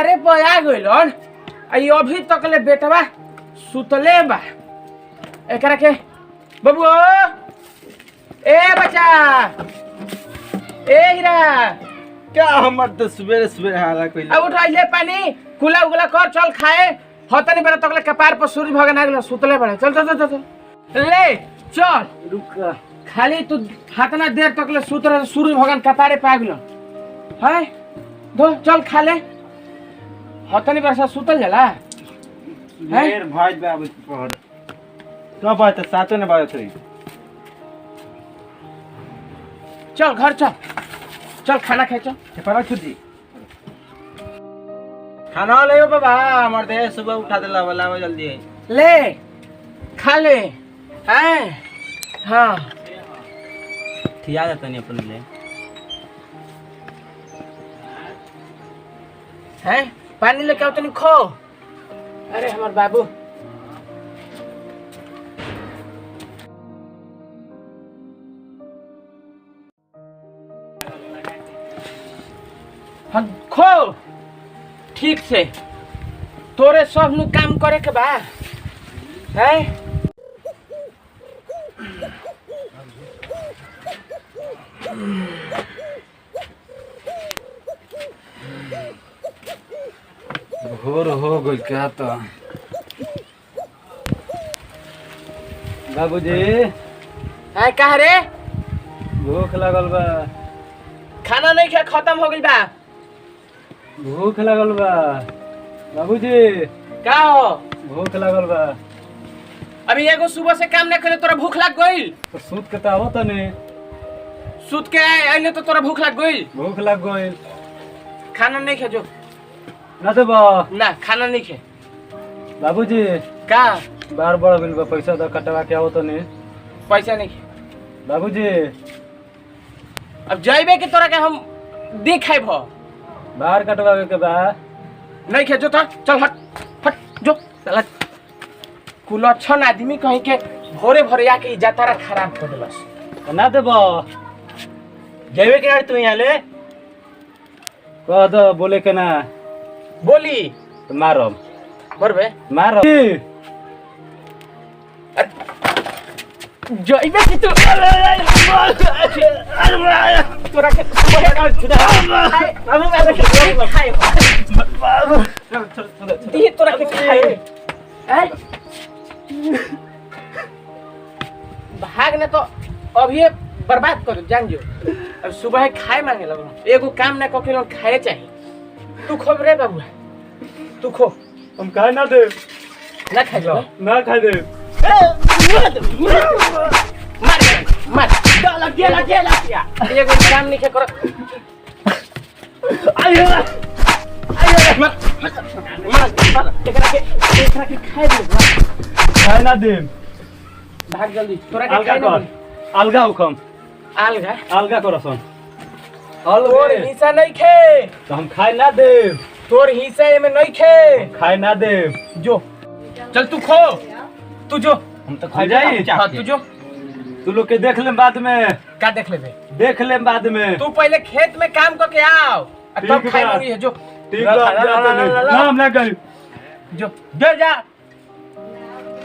12 बजा गइलन आई अभी तक ले बेटवा सुतले बा। एकरा के बाबू ए बच्चा ए हीरा क्या हमर तो सवेरे सवेरे हाला कइले। अब उठा ले पानी कुला उगला कर चल खाए हतनी बेरा तक ले कपार पर सूरज भगवान आ गेल सुतले बड़े। चल चल चल चल ले चल रुक खाली तू हाथना देर तक ले सुत रहे सूरज भगवान कपारे पा गेल है दो चल खा ले हतनी बेरा सुतल जाला मेर भाई बाबू पहर तो बात सातो ने बात थई। चल घर चल चल खाना खाए चल पर छुट्टी खाना ले बाबा हमर दे सुबह उठा देला वाला जल्दी ले खा ले हैं हाँ खिया देता नहीं अपन ले हैं पानी लेके आओ तनी खो। अरे हमार बाबू हाँ खो ठीक से तोरे सब नु काम करे के बा है। भोर हो गइल क्या तो बाबूजी है कहा रे भूख लगल बा। खाना नहीं खा खत्म हो गई बा। भूख लगल बा बाबूजी का हो भूख लगल बा। अभी एगो सुबह से काम नहीं करे तोरा भूख लग गई तो सूत के तो आवत नहीं। सुत के आइले तो तोरा भूख लग गई। भूख लग गइल खाना नहीं खा जो ना देबा ना खाना नहीं खे बाबूजी का बार बड़ बिल बा पैसा तो कटवा के आवत नहीं। पैसा नहीं खे बाबूजी अब जाइबे के तोरा के हम दिखाई भ बाहर कटवावे के बा नहीं खे जो तो चल हट हट जो साला कुलक्षण आदमी कहीं के भोरे भोरे आके जातारा खराब कर देलस। ना देबा जाइबे के यार तू यहाँ ले कह दो बोले के ना बोली तो मारम बरबे मारम जाइबे की तू तोरा के दी तोरा के खाए भाग ने तो अभी बर्बाद कर जान जो। अब सुबह खाए मांगे लगो एगो काम ना कके लोग खाए चाहिए। तू खो रे बाबू तू खो हम खाए ना दे ना खा जो ना खाए दे मार मार डाला गेला गेला क्या एगो काम नहीं करो आयो आयो मार मार एकरा के खाए दे खाए ना दे भाग जल्दी तोरा के अलगा खाए ना कर अलगा हुकम अलगा अलगा करसन तोर हिस्सा नहीं खे तो हम खाए ना दे तोर हिस्सा में नहीं खे खाए ना दे जो चल तू खो तू जो हम तो खा जाई हाँ तू जो तू लोग के देख ले बाद में का देख लेबे देख ले बाद में तू पहले खेत में काम करके आओ तब ठीक खाई बा। होगी है जो ठीक है ना हम ना करी जो दे जा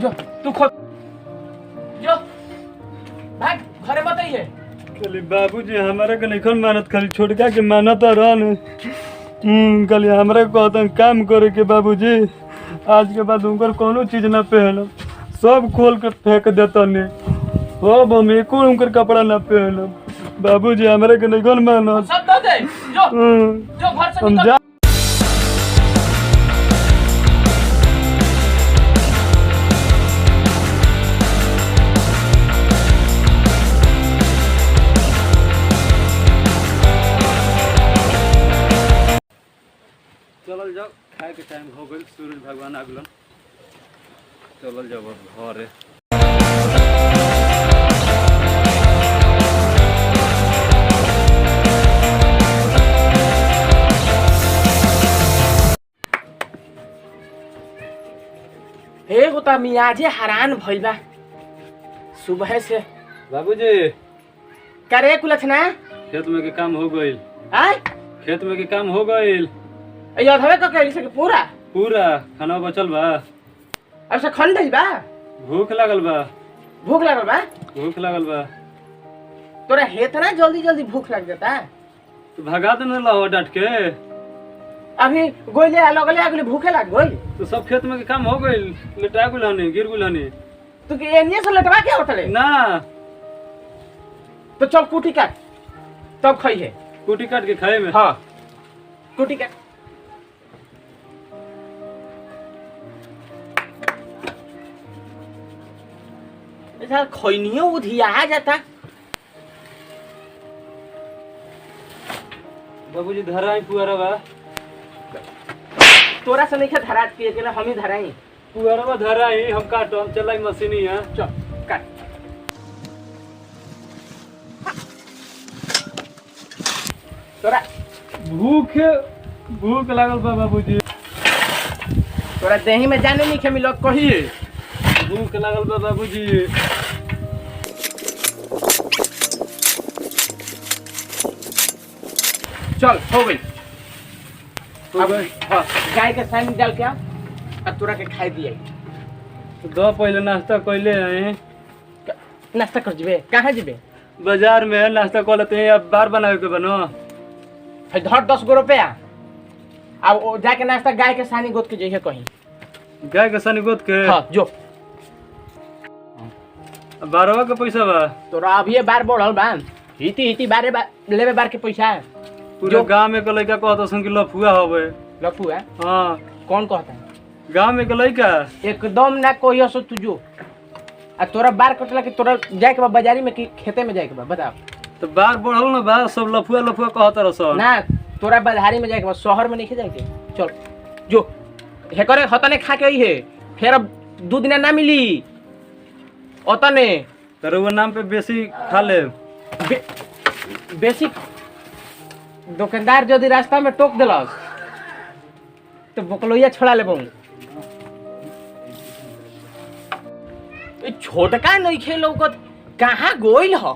जो तू खो जो भाग घरे मत ही है खाली बाबूजी हमारे के नहीं मानत खाली छोटका के मानत रहन खाली हमरा कहतन काम करे के बाबूजी आज के बाद उनकर कोनो चीज ना पहनम सब खोल के फेंक देतन अब हम एको उनकर कपड़ा ना पहनम बाबूजी हमारे के नहीं मानत सब दे दे जो घर से हम निकल जा चलल जाओ खाए के टाइम हो गइल सूरज भगवान आ गेलन चलल जाओ घरे एगो त मियाजे हैरान भइल बा सुबह से बाबूजी करे कुलछना खेत में के काम हो गइल आय खेत में के काम हो गइल ए अधवे का कहली से पूरा पूरा खाना बचल बा। अब से खन दई बा। भूख लागल बा। भूख लागल बा। भूख लागल बा। तोरा हेतना जल्दी जल्दी भूख लग जाता। तो भगा दे न लाओ डांट के। अभी गोइले लगले अगले भूखे लाग गई। तो सब खेत में के काम हो गइल, लटा गुल हनी, गिर गुल हनी। तू के एनिए से लटवा के उठले ना। तो चल कुटी काट तब खाई है। कुटी काट के खाए में। हां कुटी काट। ऐसा खैनियो उधिया जाता। बाबूजी धराई पुआरा बा। तोरा से नहीं धरात के अकेला हम ही धराई। पुआरा बा धराई, हम काटो, हम चलाई मशीनी है। चल काट। तोरा भूख लागल बा बाबूजी। तोरा देही में जाने नहीं खेमी लोग कहिए। भूख लागल बा बाबूजी। चल हो गई। हो गई। हाँ गाय के सानी डाल के अब तोरा के खाई दिए। दो पहले नाश्ता कैले हैं। नाश्ता कर जीबे कहाँ जीबे? बाजार में नाश्ता कर लेते हैं, अब बार बनावे के बनो। धर 10 गो रुपया। अब जाके नाश्ता गाय के सानी गोद के जइहे कहीं। गाय के सानी गोद के। हाँ जो 12 के पैसा बा। तोरा अभी बार बढ़ल बा। हिती बारे लेवे बार के पैसा है। पूरे गांव में के लड़का कहता सन कि लफुआ होवे। लफुआ? हाँ। कौन कहता है? गांव में के लड़का एकदम ना कोई सो तुझो। आ तोरा बार कटला के तोरा जाए के बा बाजारी में कि खेते में जाए के बा बताओ। तो बार बढ़ल ना बा, सब लफुआ कहता रसन। ना तोरा बाजारी में जाए के बा, शहर में नहीं जाए के। चल जो हे करे हतने खा के आई है, फिर अब 2 दिन ना मिली ओतने। तेरे वो नाम पे बेसी खा ले। बेसी दुकानदार यदि रास्ता में टोक दिलस तो बकलोइया छोड़ा लेबो। छोटका नहीं खेलो कहाँ गोइल ह?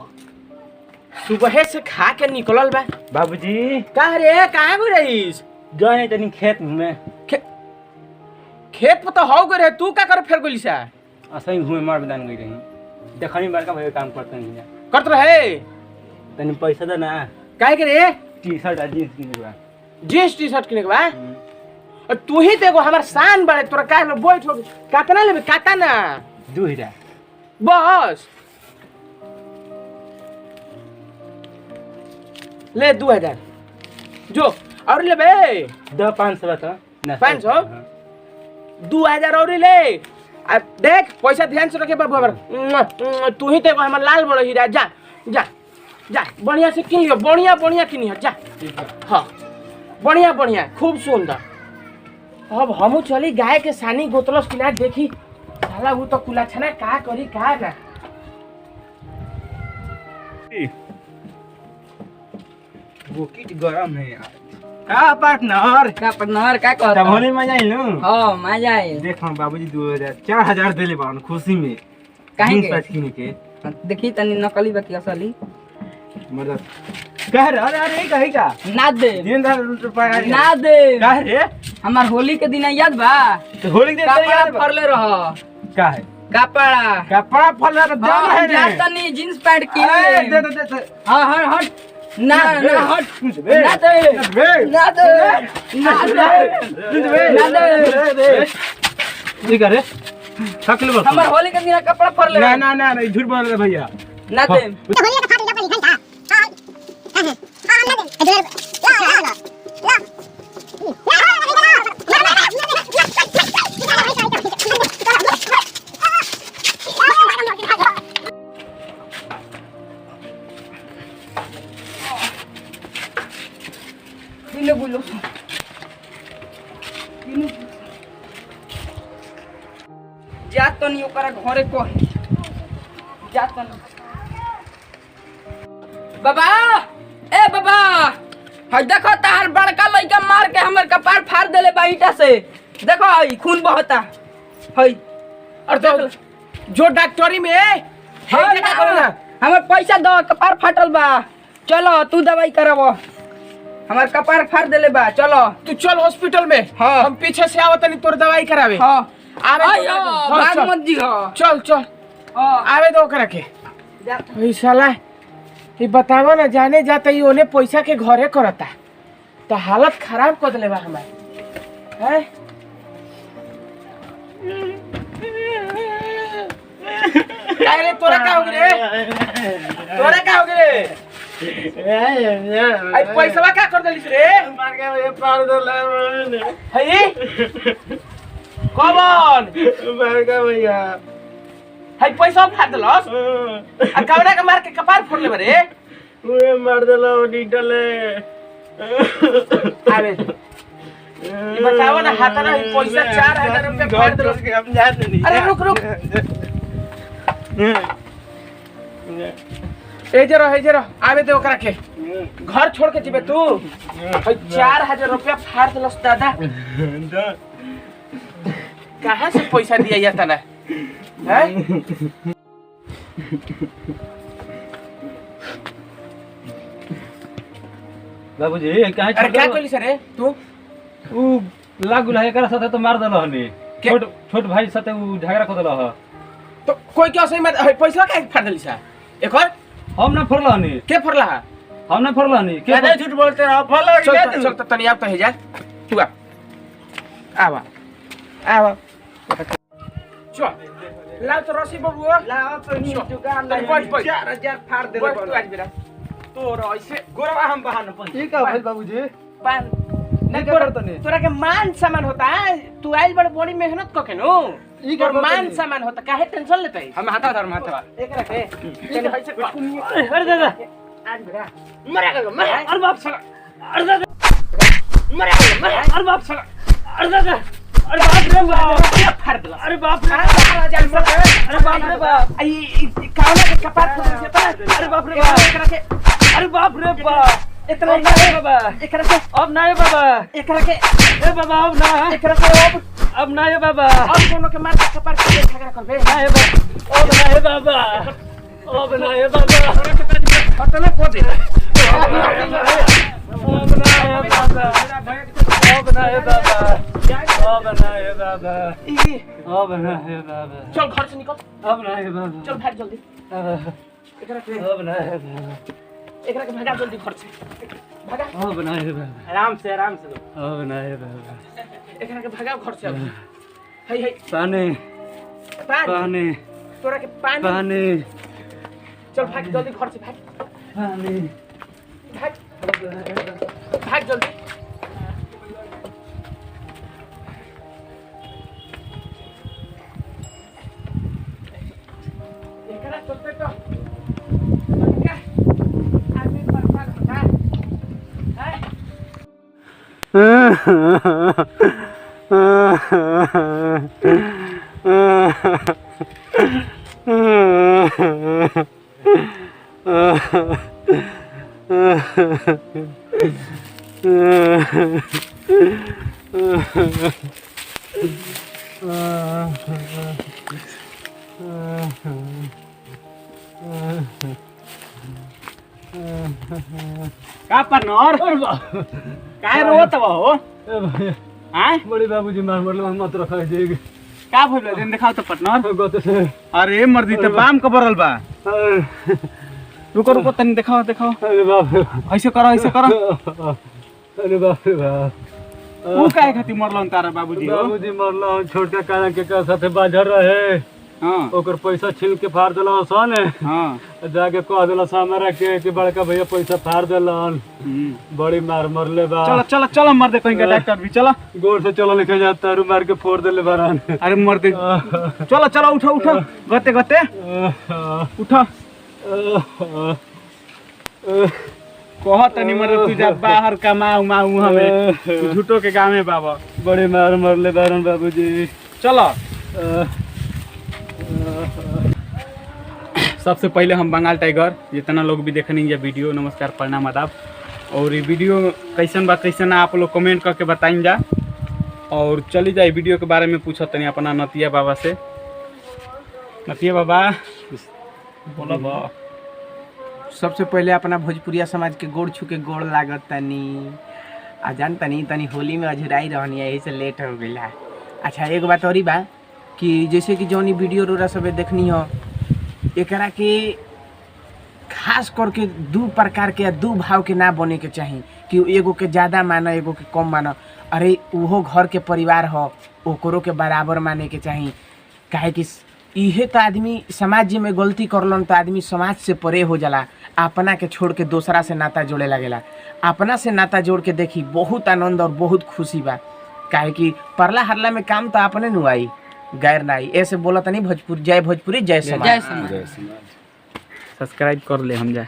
सुबह से खा के निकलल बा। बाबूजी का रे कहाँ गई रहीस? गए तनी खेत में। खेत पे तो हो गए रे, तू का कर फिर गोली सा? असही घूमे मार मैदान गई रही। देखनी बड़का भाई काम करते नहीं है। करत रहे तनी पैसा दे ना। काहे के रे? टी-शर्ट आ जींस किने बा। जींस टी-शर्ट किने के बा? और तू ही तो एगो हमर शान बड़े, तोरा काहे में बैठ हो कातना लेबे काता ना 2000 बस ले 2000 जो और लेबे। दो 500 बता। 500? 2000 और ले। अब देख पैसा ध्यान से रखे बाबू हमर। तू ही तो हमर लाल बड़ हीरा। जा जा जा बढ़िया से किन लियो, बढ़िया किनी है। जा हाँ बढ़िया खूब सुंदर। अब हमू चली गाय के सानी गोतलस किना देखी। साला वो तो कुला छना का करी का ना। बुकिट गरम है यार। का पार्टनर का कहता? होली में जाई नु। हां मजा आए। देखो बाबूजी 2000 4000 देले बान खुशी में। काहे के? पैसा किने के। देखी तनी नकली बाकी असली मतलब कह रे अरे कहे का ना दे। 3000 रुपया ना दे। कह रे हमार होली के दिन याद बा? तो होली के दिन कपड़ा याद फरले रह। का है कपड़ा फल रहा दाम है जा रे। तनी जींस पैंट की। दे हां हट ना हट कुछ बे ना दे ना दे। ठीक है रे थकले बस। हमार होली के दिन कपड़ा फरले रह। ना झूठ बोल रहे भैया। ना दे। बोलो जा तनी ओकरा घरे कह जा तनी। बाबा ए बाबा हई देखो तार बड़का लइका मार के हमर कपार फाड़ देले बा ईटा से। देखो हई खून बहता हई। और तो जो डॉक्टरी में हाँ, हमर पैसा दो कपार फाटल बा। चलो तू दवाई करावो। हमार कपार फाड़ देले बा चलो तू चल हॉस्पिटल में हाँ। हम पीछे से आवत नहीं तोर दवाई करावे हाँ आवे आयो हाँ, भाग चल। मत जी हाँ चल चल हाँ आवे दो करा के ई साला ई बतावा ना जाने जाता ई ओने पैसा के घरे करता तो हालत खराब कर देले बा हमार हैं अरे तोरा का हो गए तोरा का हो गए आई पैसा का कर देलिस रे हई कौन हई पैसा फाड़ देलस आ कवड़ा के मार के कपार फोड़ ले रे आवे ई बताओ ना हाथ ना पैसा 4000 रुपया फाड़ देलस अरे रुक रुक ए जरा आवे दे ओकरा के घर छोड़ के जीबे तू भाई 4000 रुपया फाड़ देलस दादा कहाँ से पैसा दिया जाता ना हैं बाबूजी कहाँ अरे क्या कहली सर तू ऊ लागू है एकरा साथे तो मार देलो हनी के? छोट भाई साथे ऊ झगड़ा कर देलो ह तो कोई क्या सही मत पैसा का फाड़ देली सा एक और हम ना फरलो हनी के फरला है हम ना फरलो हनी के क्या झूठ बोलते रहो फरलो चल तो तनी आप तो है जा तू आ आवा चल लाओ तो रसी बबुआ लाओ तो नी दुकान तनी पैस 4000 फाड़ देले तू आज बेरा तोर ऐसे गोरवा हम बहान अपन ठीक है भाई बाबूजी पान नहीं करत नहीं तोरा के मान सम्मान होता है तू आइल बड़ी मेहनत क के नो ई तोर करत मान नहीं। सम्मान होता काहे टेंशन लेते हम हाथा धर माथा एक रखे तनी ऐसे कर अरे दादा आज बेरा मरा गयो मरा अरे बाप साला अरे दादा मरा गयो मरा अरे बाप साला अरे दादा अरे बाप रे बाप फाड़ देला अरे बाप रे अरे बाप रे बाप आई कावना के कपार फोड़ से पता अरे बाप रे बाप एकरा के अरे बाप रे बाप इतना अब ना है बाबा एकरा के अब ना है बाबा एकरा के ए बाबा अब ना एकरा के अब ना है बाबा अब कोनो के मार के कपार के झगड़ा करबे ना है बाबा अब ना है बाबा अब ना है बाबा पता को दे अब ना है बाबा अब ना है बाबा अब ना है बाबा ई अब ना है बाबा चल घर से निकल अब ना है बाबा चल भाग जल्दी एकरा के अब ना है बाबा एकरा के भागा जल्दी घर से भागा अब ना है बाबा आराम से अब ना है बाबा एकरा के भागा घर से हई हई पानी पानी पानी तोरा के पानी पानी चल भाग जल्दी घर से भाग पानी भाग जल्दी एकरा चलते तो क्या आदमी बर्बाद होता है का पनर काय रोत हो हां बड़ी बाबूजी मार मरलो मत रखा देग का भइल दिन देखाओ त पटनर गत से अरे मर्दी त बाम क बरल बा रुको रुको तनी देखाओ देखाओ अरे बाप रे ऐसे करो अरे बाप रे बाप ऊ काहे खाती मरलन तारा बाबूजी हो बाबूजी मरलो छोटका काला के का साथे बाजर रहे हां ओकर पैसा छीन के फाड़ देलो सन हां जाके कह देलो हमरा के कि बड़का भैया पैसा फाड़ देलन बड़ी मार मरले बा चलो चलो चलो मर दे कहीं का डॉक्टर भी चलो गोर से चलो लेके जाता रू मार के फोड़ देले बारान अरे मर दे चलो चलो उठो उठो गते गते उठो कह तनी मर तू जा बाहर कमाऊ माऊ हमें झूठो के गांव में बाबा बड़ी मार मरले बारान बाबूजी चलो सबसे पहले हम बंगाल टाइगर जितना लोग भी देखनी ये वीडियो नमस्कार प्रणाम आदाब और ये वीडियो कैसन बा कैसन ना आप लोग कमेंट करके बताइन जा और चली जाए वीडियो के बारे में पूछो तनी अपना नतिया बाबा से नतिया बाबा बोलो बा सबसे पहले अपना भोजपुरिया समाज के गोड़ छू के गोड़ लागत तनी आ जान तनी होली में अझुराई रहनी है, यही से लेट हो गई है। अच्छा एक बात और ही बा कि जैसे कि जौनी वीडियो रोरा सब देखनी हो एकरा के खास करके दू प्रकार के दू भाव के ना बने के चाही कि एगो के ज़्यादा माना एगो के कम माना। अरे उहो घर के परिवार हो ओकरो के बराबर माने के चाही, काहे कि इहे तो आदमी समाज में गलती करलन तो आदमी समाज से परे हो जाला, अपना के छोड़ के दूसरा से नाता जोड़े लगेला। अपना से नाता जोड़ के देखी बहुत आनंद और बहुत खुशी बा, काहे कि परला हरला में काम तो अपने नु आई गैर ना आई। ऐसे बोला तनी भोजपुरी जय समाज। सब्सक्राइब कर ले हम जा।